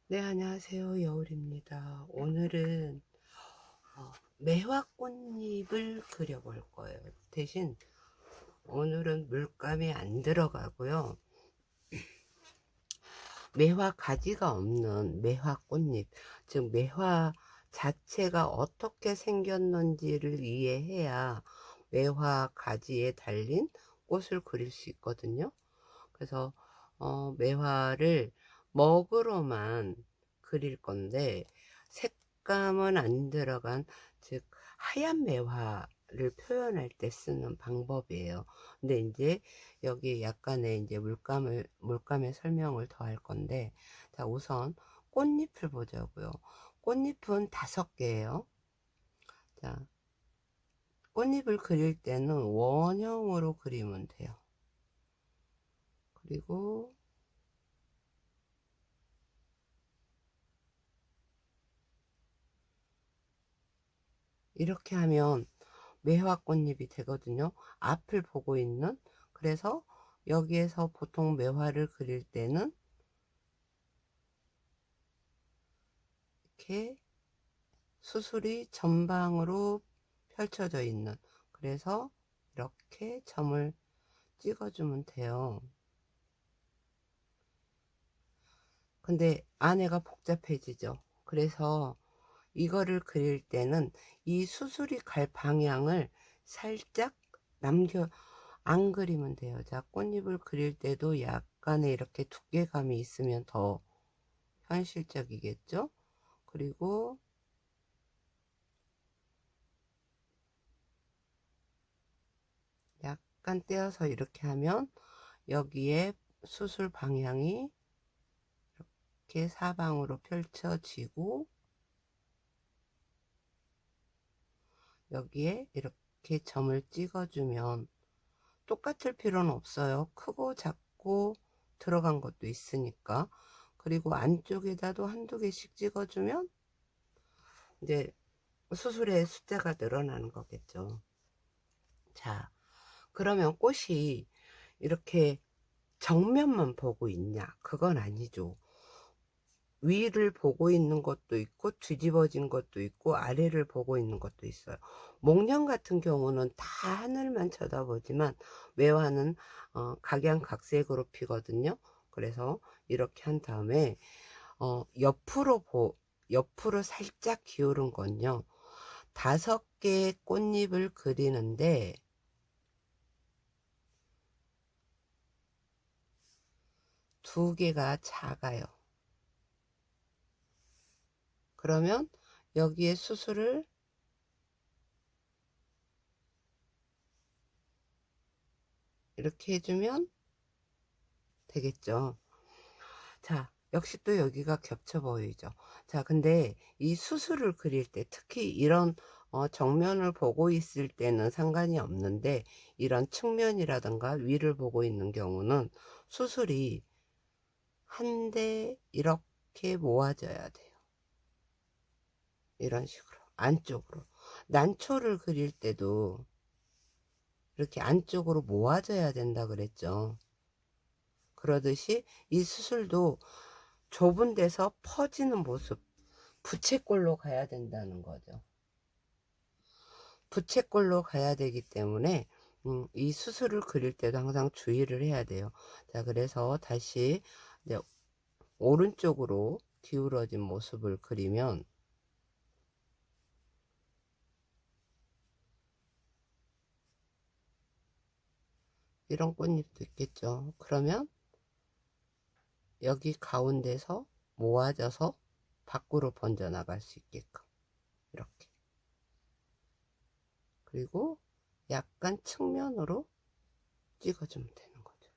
네, 안녕하세요. 여울입니다. 오늘은 매화 꽃잎을 그려볼 거예요. 대신 오늘은 물감이 안 들어가고요. 매화 가지가 없는 매화 꽃잎, 즉 매화 자체가 어떻게 생겼는지를 이해해야 매화 가지에 달린 꽃을 그릴 수 있거든요. 그래서 매화를 먹으로만 그릴 건데 색감은 안 들어간, 즉 하얀 매화를 표현할 때 쓰는 방법이에요. 근데 이제 여기 약간의 이제 물감의 설명을 더 할 건데, 자, 우선 꽃잎을 보자고요. 꽃잎은 5개예요. 자, 꽃잎을 그릴 때는 원형으로 그리면 돼요. 그리고 이렇게 하면 매화 꽃잎이 되거든요. 앞을 보고 있는. 그래서 여기에서 보통 매화를 그릴 때는 이렇게 수술이 전방으로 펼쳐져 있는, 그래서 이렇게 점을 찍어주면 돼요. 근데 안에가 복잡해지죠. 그래서 이거를 그릴 때는 이 수술이 갈 방향을 살짝 남겨 안 그리면 돼요. 자, 꽃잎을 그릴 때도 약간의 이렇게 두께감이 있으면 더 현실적이겠죠. 그리고 약간 떼어서 이렇게 하면 여기에 수술 방향이 이렇게 사방으로 펼쳐지고, 여기에 이렇게 점을 찍어주면, 똑같을 필요는 없어요. 크고 작고 들어간 것도 있으니까. 그리고 안쪽에다도 한두 개씩 찍어주면 이제 수술의 숫자가 늘어나는 거겠죠. 자, 그러면 꽃이 이렇게 정면만 보고 있냐? 그건 아니죠. 위를 보고 있는 것도 있고 뒤집어진 것도 있고 아래를 보고 있는 것도 있어요. 목련 같은 경우는 다 하늘만 쳐다보지만 매화는 각양각색으로 피거든요. 그래서 이렇게 한 다음에 옆으로 살짝 기울은 건요, 5개의 꽃잎을 그리는데 2개가 작아요. 그러면 여기에 수술을 이렇게 해주면 되겠죠. 자, 역시 또 여기가 겹쳐 보이죠. 자, 근데 이 수술을 그릴 때, 특히 이런 정면을 보고 있을 때는 상관이 없는데, 이런 측면이라든가 위를 보고 있는 경우는 수술이 한데 이렇게 모아져야 돼요. 이런 식으로 안쪽으로. 난초를 그릴 때도 이렇게 안쪽으로 모아져야 된다 그랬죠. 그러듯이 이 수술도 좁은 데서 퍼지는 모습, 부채꼴로 가야 된다는 거죠. 부채꼴로 가야 되기 때문에 이 수술을 그릴 때도 항상 주의를 해야 돼요. 자, 그래서 다시 이제 오른쪽으로 기울어진 모습을 그리면 이런 꽃잎도 있겠죠. 그러면 여기 가운데서 모아져서 밖으로 번져 나갈 수 있게끔 이렇게, 그리고 약간 측면으로 찍어주면 되는 거죠.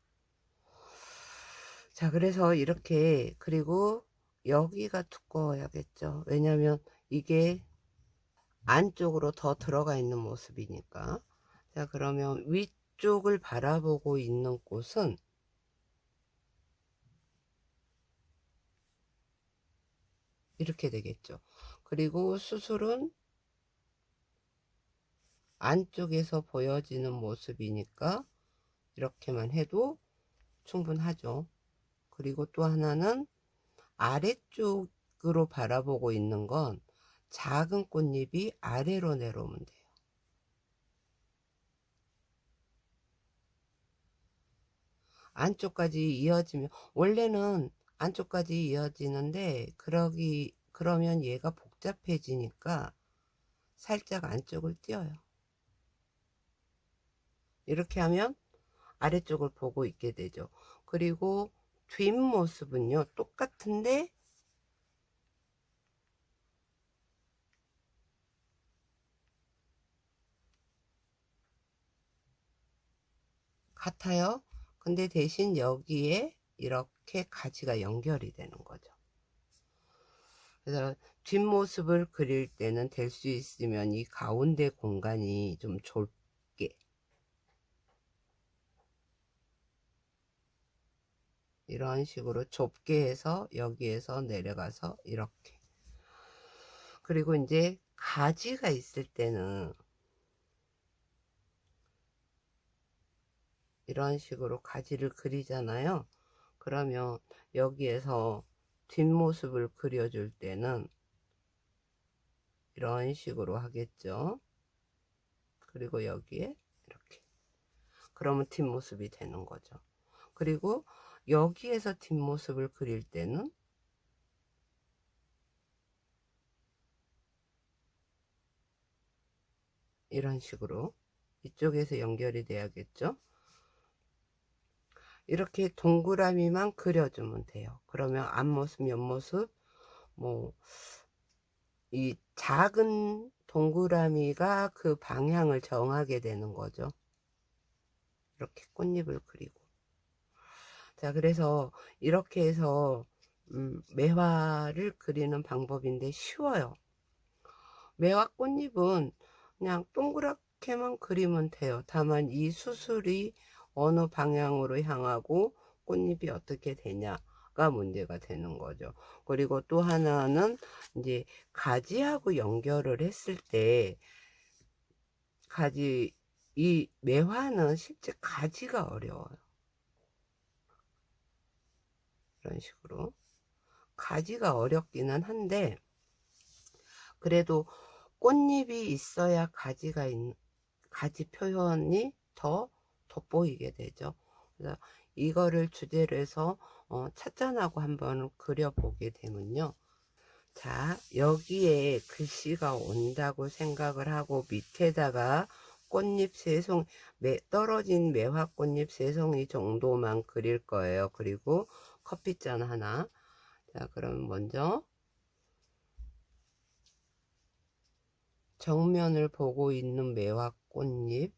자, 그래서 이렇게, 그리고 여기가 두꺼워야겠죠. 왜냐면 이게 안쪽으로 더 들어가 있는 모습이니까. 자, 그러면 위쪽을 바라보고 있는 꽃은 이렇게 되겠죠. 그리고 수술은 안쪽에서 보여지는 모습이니까 이렇게만 해도 충분하죠. 그리고 또 하나는 아래쪽으로 바라보고 있는 건 작은 꽃잎이 아래로 내려오면 돼요. 안쪽까지 이어지면, 원래는 안쪽까지 이어지는데 그러면 얘가 복잡해지니까 살짝 안쪽을 띄어요. 이렇게 하면 아래쪽을 보고 있게 되죠. 그리고 뒷모습은요, 똑같은데 같아요. 근데 대신 여기에 이렇게 가지가 연결이 되는 거죠. 그래서 뒷모습을 그릴 때는 될 수 있으면 이 가운데 공간이 좀 좁게, 이런 식으로 좁게 해서 여기에서 내려가서 이렇게. 그리고 이제 가지가 있을 때는 이런 식으로 가지를 그리잖아요. 그러면 여기에서 뒷모습을 그려줄 때는 이런 식으로 하겠죠. 그리고 여기에 이렇게. 그러면 뒷모습이 되는 거죠. 그리고 여기에서 뒷모습을 그릴 때는 이런 식으로 이쪽에서 연결이 돼야겠죠. 이렇게 동그라미만 그려주면 돼요. 그러면 앞모습, 옆모습, 뭐 이 작은 동그라미가 그 방향을 정하게 되는 거죠. 이렇게 꽃잎을 그리고. 자, 그래서 이렇게 해서 매화를 그리는 방법인데 쉬워요. 매화 꽃잎은 그냥 동그랗게만 그리면 돼요. 다만 이 수술이 어느 방향으로 향하고 꽃잎이 어떻게 되냐가 문제가 되는 거죠. 그리고 또 하나는 이제 가지하고 연결을 했을 때 가지, 이 매화는 실제 가지가 어려워요. 이런 식으로 가지가 어렵기는 한데 그래도 꽃잎이 있어야 가지 표현이 더 돋보이게 되죠. 그래서 이거를 주제로 해서 찻잔하고 한번 그려보게 되면요. 자, 여기에 글씨가 온다고 생각을 하고 밑에다가 꽃잎 3송, 떨어진 매화 꽃잎 3송이 정도만 그릴 거예요. 그리고 커피잔 하나. 자, 그럼 먼저 정면을 보고 있는 매화 꽃잎,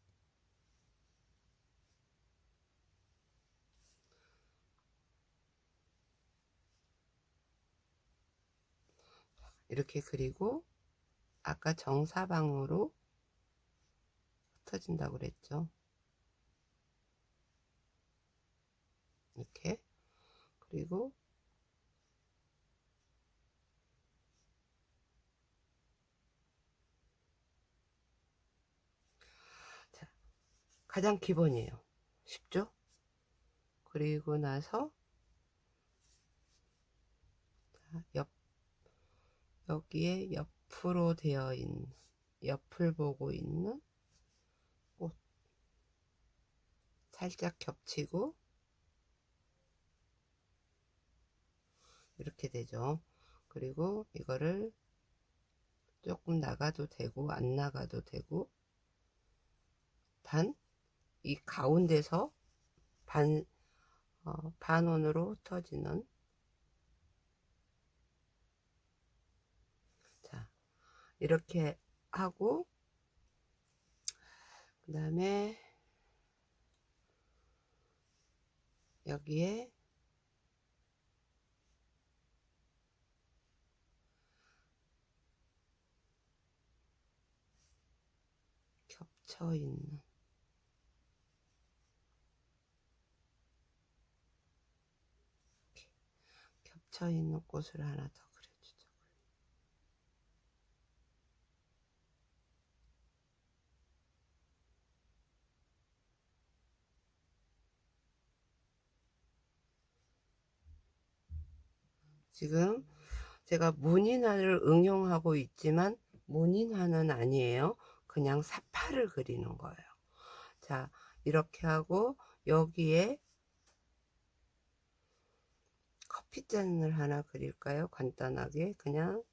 이렇게 그리고 아까 정사방으로 흩어진다고 그랬죠. 이렇게. 그리고 자, 가장 기본이에요. 쉽죠? 그리고 나서 여기에 옆으로 되어 있는, 옆을 보고 있는 꽃 살짝 겹치고 이렇게 되죠. 그리고 이거를 조금 나가도 되고 안 나가도 되고, 단 이 가운데서 반원으로 흩어지는. 자, 이렇게 하고 그 다음에 여기에 겹쳐 있는, 겹쳐 있는 꽃을 하나 더 그려주죠. 지금 제가 무늬화를 응용하고 있지만 무늬화는 아니에요. 그냥 사파를 그리는 거예요. 자, 이렇게 하고 여기에 커피잔을 하나 그릴까요? 간단하게 그냥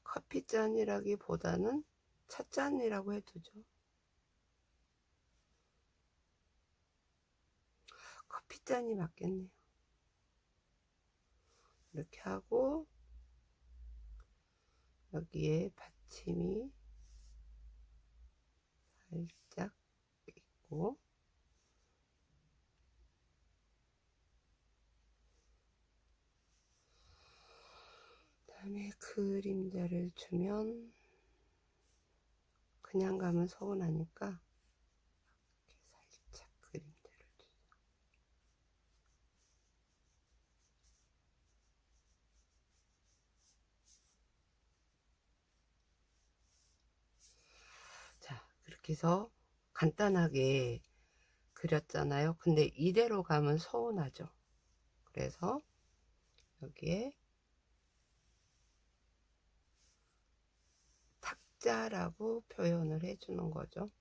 커피잔이라기보다는 찻잔이라고 해두죠. 커피잔이 맞겠네요. 이렇게 하고 여기에 받침이 살짝 있고, 그다음에 그림자를 주면 그냥 가면 서운하니까 이렇게 살짝 그림자를 주죠. 자, 그렇게 해서 간단하게 그렸잖아요. 근데 이대로 가면 서운하죠. 그래서 여기에 탁자라고 표현을 해주는 거죠.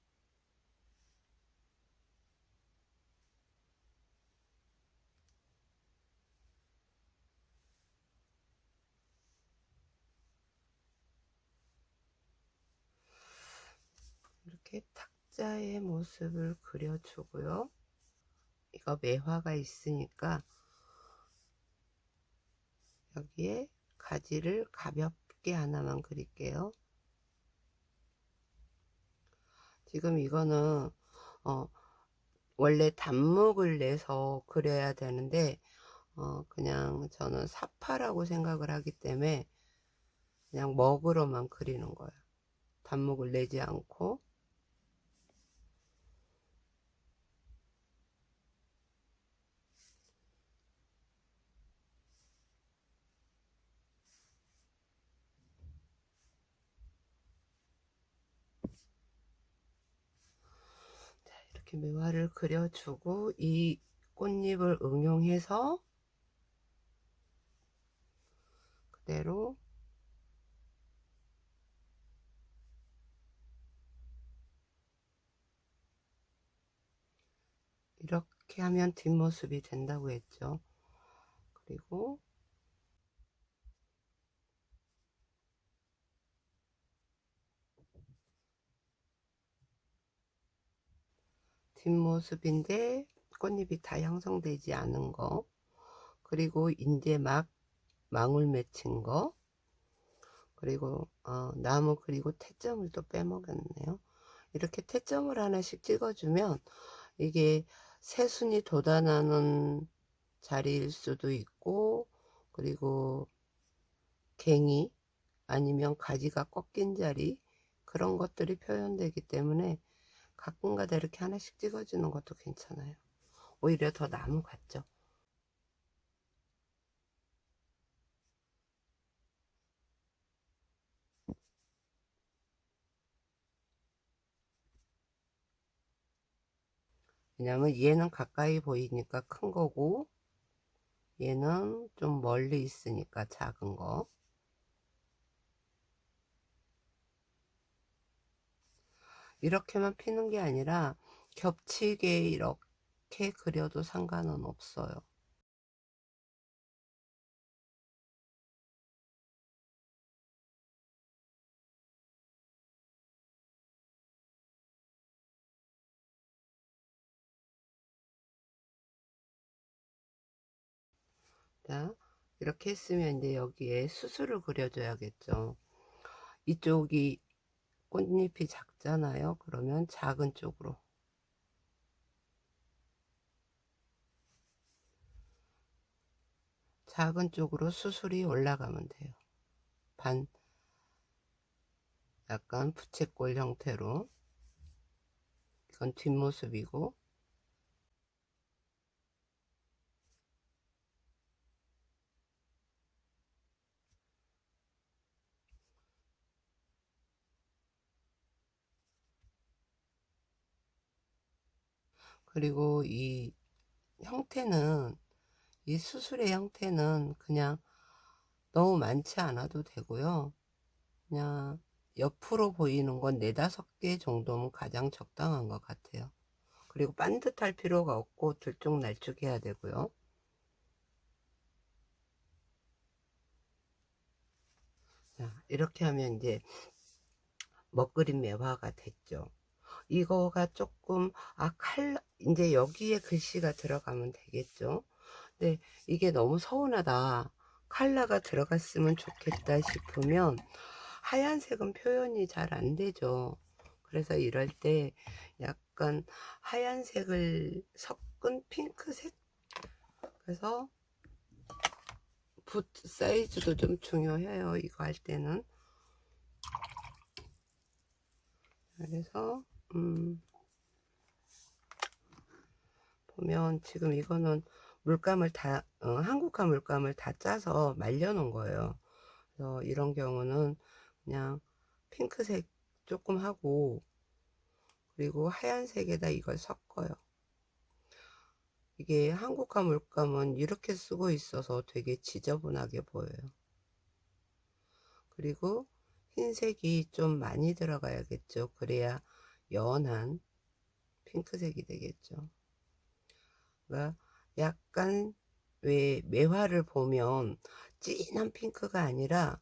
이렇게 탁자의 모습을 그려주고요. 이거 매화가 있으니까 여기에 가지를 가볍게 하나만 그릴게요. 지금 이거는 원래 단목을 내서 그려야 되는데 그냥 저는 사파라고 생각을 하기 때문에 그냥 먹으로만 그리는 거예요. 단목을 내지 않고. 자, 이렇게 매화를 그려주고 이 꽃잎을 응용해서 그대로 이렇게 하면 뒷모습이 된다고 했죠. 그리고 뒷모습인데 꽃잎이 다 형성되지 않은 거, 그리고 이제 막 망울 맺힌 거, 그리고 나무, 그리고 태점을 또 빼먹었네요. 이렇게 태점을 하나씩 찍어주면 이게 새순이 돋아나는 자리일 수도 있고, 그리고 갱이 아니면 가지가 꺾인 자리, 그런 것들이 표현되기 때문에 가끔가다 이렇게 하나씩 찍어주는 것도 괜찮아요. 오히려 더 나무 같죠. 왜냐면 얘는 가까이 보이니까 큰 거고, 얘는 좀 멀리 있으니까 작은 거. 이렇게만 피는 게 아니라 겹치게 이렇게 그려도 상관은 없어요. 자, 이렇게 했으면 이제 여기에 수술을 그려줘야겠죠. 이쪽이 꽃잎이 작잖아요. 그러면 작은 쪽으로, 작은 쪽으로 수술이 올라가면 돼요. 약간 부채꼴 형태로. 이건 뒷모습이고, 그리고 이 형태는, 이 수술의 형태는 그냥 너무 많지 않아도 되고요. 그냥 옆으로 보이는 건 4~5개 정도면 가장 적당한 것 같아요. 그리고 반듯할 필요가 없고 들쭉날쭉해야 되고요. 자, 이렇게 하면 이제 먹그린 매화가 됐죠. 이거가 조금 이제 여기에 글씨가 들어가면 되겠죠. 근데 이게 너무 서운하다, 컬러가 들어갔으면 좋겠다 싶으면 하얀색은 표현이 잘 안 되죠. 그래서 이럴 때 약간 하얀색을 섞은 핑크색, 그래서 붓 사이즈도 좀 중요해요, 이거 할 때는. 그래서 보면 지금 이거는 물감을 다 한국화 물감을 다 짜서 말려 놓은 거예요. 그래서 이런 경우는 그냥 핑크색 조금 하고, 그리고 하얀색에다 이걸 섞어요. 이게 한국화 물감은 이렇게 쓰고 있어서 되게 지저분하게 보여요. 그리고 흰색이 좀 많이 들어가야겠죠. 그래야 연한 핑크색이 되겠죠. 그러니까 약간, 왜 매화를 보면 진한 핑크가 아니라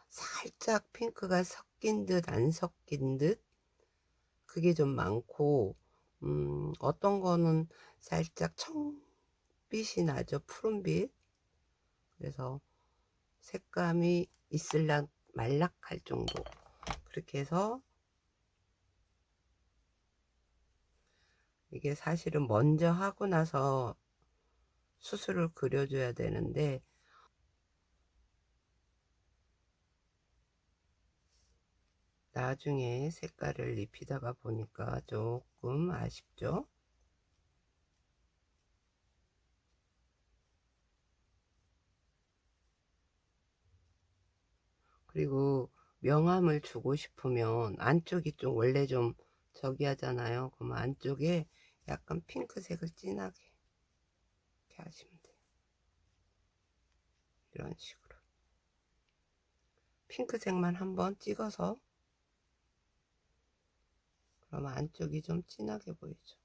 살짝 핑크가 섞인 듯 안 섞인 듯, 그게 좀 많고, 어떤 거는 살짝 청빛이 나죠. 푸른빛. 그래서 색감이 있을락 말락할 정도. 그렇게 해서 이게 사실은 먼저 하고 나서 수술을 그려줘야 되는데, 나중에 색깔을 입히다가 보니까 조금 아쉽죠. 그리고 명암을 주고 싶으면 안쪽이 좀 원래 좀 저기 하잖아요. 그러면 안쪽에 약간 핑크색을 진하게 이렇게 하시면 돼요. 이런 식으로 핑크색만 한번 찍어서, 그러면 안쪽이 좀 진하게 보이죠.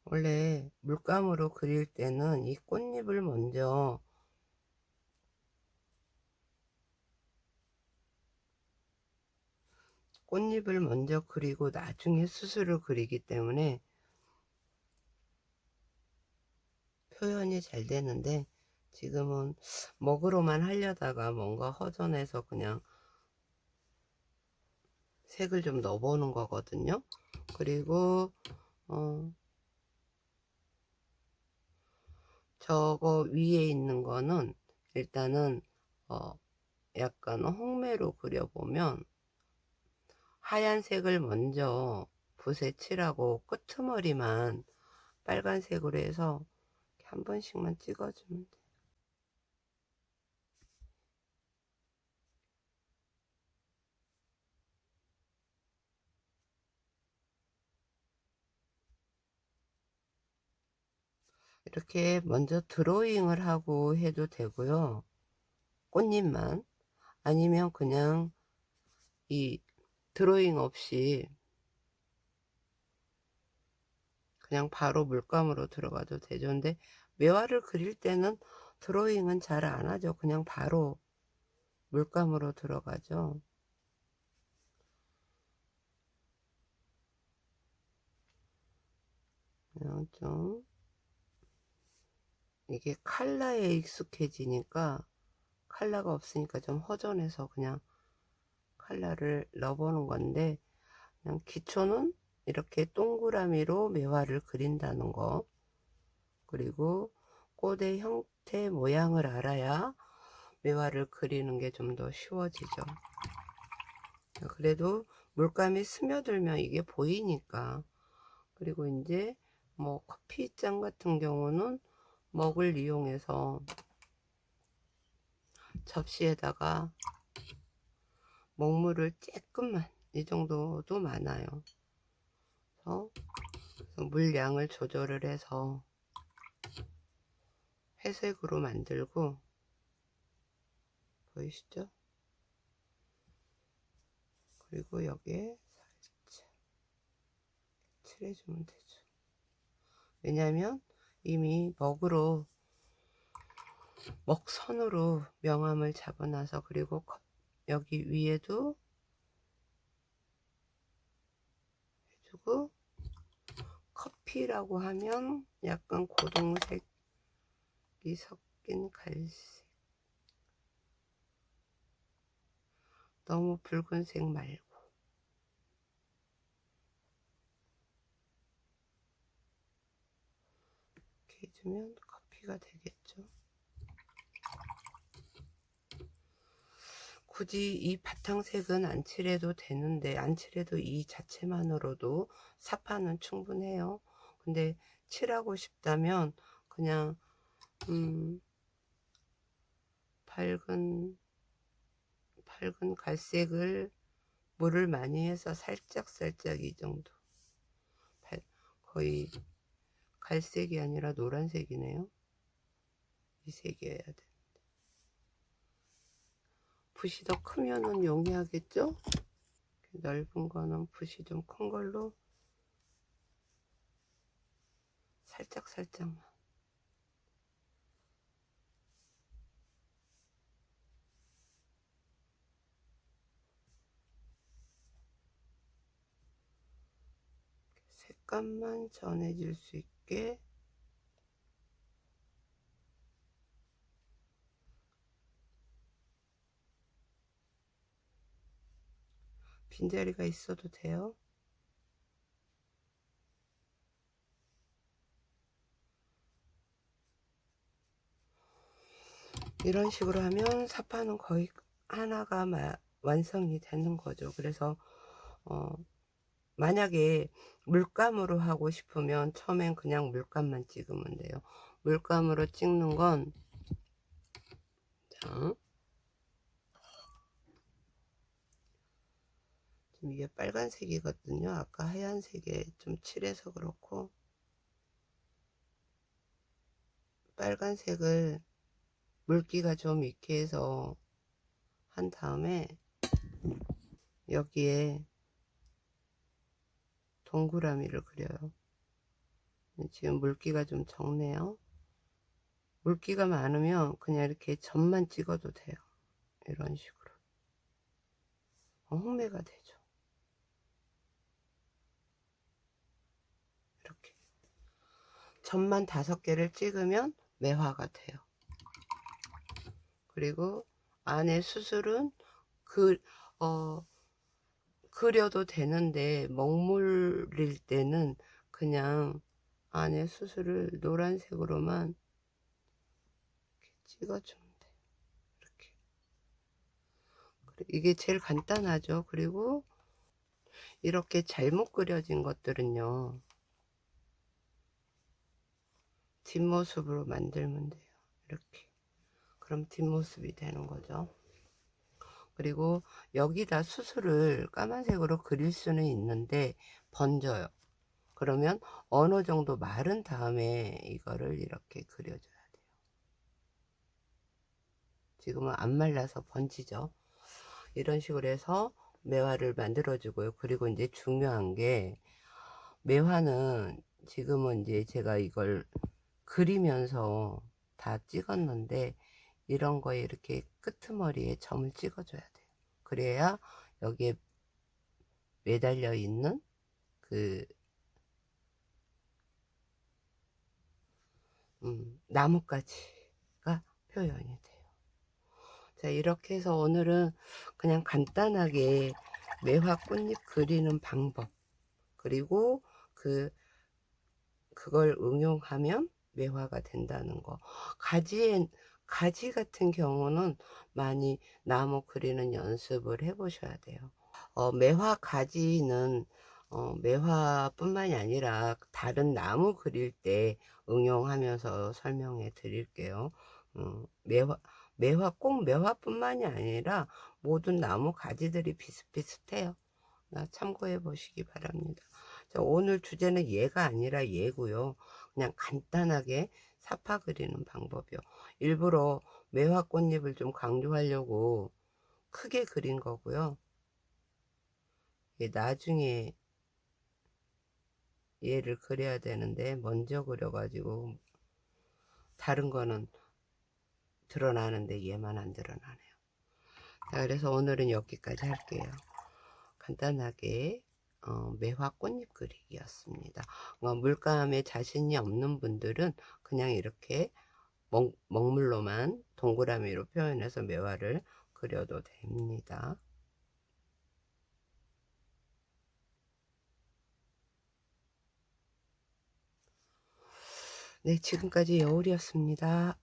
원래 물감으로 그릴 때는 이 꽃잎을 먼저 그리고 나중에 수술을 그리기 때문에 표현이 잘 되는데, 지금은 먹으로만 하려다가 뭔가 허전해서 그냥 색을 좀 넣어보는 거거든요. 그리고 저거 위에 있는 거는 일단은 약간 홍매로 그려보면, 하얀색을 먼저 붓에 칠하고 끄트머리만 빨간색으로 해서 이렇게 한 번씩만 찍어주면 돼요. 이렇게 먼저 드로잉을 하고 해도 되고요. 꽃잎만. 아니면 그냥 이 드로잉 없이 그냥 바로 물감으로 들어가도 되죠. 근데 매화를 그릴 때는 드로잉은 잘 안 하죠. 그냥 바로 물감으로 들어가죠. 그냥 좀 이게 컬러에 익숙해지니까, 컬러가 없으니까 좀 허전해서 그냥 컬러를 넣어보는 건데, 그냥 기초는 이렇게 동그라미로 매화를 그린다는 거, 그리고 꽃의 형태 모양을 알아야 매화를 그리는 게 좀 더 쉬워지죠. 그래도 물감이 스며들면 이게 보이니까. 그리고 이제 뭐 커피잔 같은 경우는 먹을 이용해서 접시에다가 먹물을 조금만, 이 정도도 많아요. 그래서 물량을 조절을 해서 회색으로 만들고, 보이시죠? 그리고 여기에 살짝 칠해주면 되죠. 왜냐면 이미 먹선으로 명암을 잡아놔서. 그리고 여기 위에도 해주고, 커피라고 하면 약간 고동색이 섞인 갈색, 너무 붉은색 말고. 이렇게 해주면 커피가 되겠죠. 굳이 이 바탕색은 안 칠해도 되는데, 안 칠해도 이 자체만으로도 사파는 충분해요. 근데 칠하고 싶다면 그냥 밝은 갈색을 물을 많이 해서 살짝 이 정도, 거의 갈색이 아니라 노란색이네요. 이 색이어야 돼. 붓이 더 크면은 용이하겠죠? 넓은 거는 붓이 좀 큰 걸로 살짝만. 색감만 전해질 수 있게. 빈자리가 있어도 돼요. 이런 식으로 하면 사파는 거의 하나가 완성이 되는 거죠. 그래서 만약에 물감으로 하고 싶으면 처음엔 그냥 물감만 찍으면 돼요. 물감으로 찍는 건, 자, 지금 이게 빨간색이거든요. 아까 하얀색에 좀 칠해서 그렇고, 빨간색을 물기가 좀 있게 해서 한 다음에 여기에 동그라미를 그려요. 지금 물기가 좀 적네요. 물기가 많으면 그냥 이렇게 점만 찍어도 돼요. 이런 식으로 홍매가 되죠. 이렇게 점만 5개를 찍으면 매화가 돼요. 그리고 안에 수술은 그려도 되는데, 먹물일 때는 그냥 안에 수술을 노란색으로만 이렇게 찍어주면 돼요. 이렇게. 이게 제일 간단하죠. 그리고 이렇게 잘못 그려진 것들은요, 뒷모습으로 만들면 돼요. 이렇게. 그럼 뒷모습이 되는 거죠. 그리고 여기다 수술을 까만색으로 그릴 수는 있는데 번져요. 그러면 어느 정도 마른 다음에 이거를 이렇게 그려줘야 돼요. 지금은 안 말라서 번지죠. 이런 식으로 해서 매화를 만들어 주고요. 그리고 이제 중요한 게, 매화는 지금은 이제 제가 이걸 그리면서 다 찍었는데, 이런 거에 이렇게 끄트머리에 점을 찍어줘야 돼요. 그래야 여기에 매달려 있는 그 나뭇가지가 표현이 돼요. 자, 이렇게 해서 오늘은 그냥 간단하게 매화 꽃잎 그리는 방법, 그리고 그걸 응용하면 매화가 된다는 거. 가지 같은 경우는 많이 나무 그리는 연습을 해 보셔야 돼요. 매화 가지는 매화뿐만이 아니라 다른 나무 그릴 때 응용하면서 설명해 드릴게요. 꼭 매화뿐만이 아니라 모든 나무 가지들이 비슷비슷해요. 참고해 보시기 바랍니다. 자, 오늘 주제는 얘가 아니라 얘고요. 그냥 간단하게 사파 그리는 방법이요. 일부러 매화 꽃잎을 좀 강조하려고 크게 그린 거고요. 나중에 얘를 그려야 되는데 먼저 그려가지고 다른 거는 드러나는데 얘만 안 드러나네요. 자, 그래서 오늘은 여기까지 할게요. 간단하게 매화 꽃잎 그리기였습니다. 물감에 자신이 없는 분들은 그냥 이렇게 먹물로만 동그라미로 표현해서 매화를 그려도 됩니다. 네, 지금까지 여울이었습니다.